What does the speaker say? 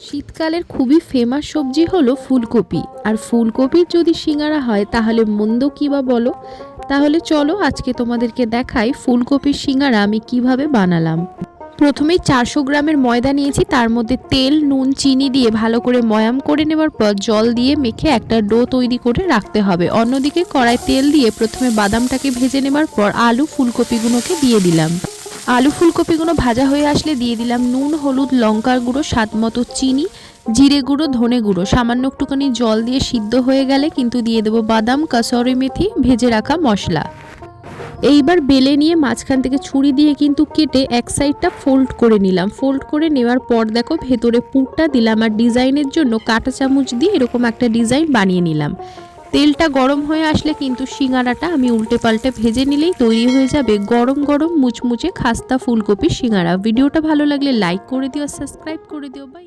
শীতকালের খুবই ফেমাস সবজি হলো ফুলকপি। আর ফুলকপির যদি সিঙ্গারা হয় তাহলে মন্দ কি বা বলো। তাহলে চলো আজকে তোমাদেরকে দেখাই ফুলকপির সিঙ্গারা আমি কিভাবে বানালাম। প্রথমেই 400 গ্রামের ময়দা নিয়েছি, তার মধ্যে তেল, নুন, চিনি দিয়ে ভালো করে ময়াম করে নেওয়ার পর জল দিয়ে মেখে একটা ডো তৈরি করে রাখতে হবে। অন্যদিকে কড়াই তেল দিয়ে প্রথমে বাদামটাকে ভেজে নেওয়ার পর আলু ফুলকপিগুলোকে দিয়ে দিলাম। আলু ফুলকপিগুলো ভাজা হয়ে আসলে দিয়ে দিলাম নুন, হলুদ, লঙ্কার গুঁড়ো, স্বাদ মতো চিনি, জিরে গুঁড়ো, ধনে গুঁড়ো। সামান্য একটুখানি জল দিয়ে সিদ্ধ হয়ে গেলে কিন্তু দিয়ে দেবো বাদাম, কাসুরি মেথি, ভেজে রাখা মশলা। এইবার বেলে নিয়ে মাঝখান থেকে ছুরি দিয়ে কিন্তু কেটে এক সাইডটা ফোল্ড করে নিলাম। ফোল্ড করে নেওয়ার পর দেখো ভেতরে পুরটা দিলাম আর ডিজাইনের জন্য কাঁটা চামচ দিয়ে এরকম একটা ডিজাইন বানিয়ে নিলাম। তেলটা গরম হয়ে আসলে কিন্তু সিঙ্গারাটা আমি উল্টে পাল্টে ভেজে নিলেই তৈরি হয়ে যাবে গরম গরম মুচমুচে খাস্তা ফুলকপির সিঙ্গারা। ভিডিওটা ভালো লাগলে লাইক করে দিও, সাবস্ক্রাইব করে দিও। বাই।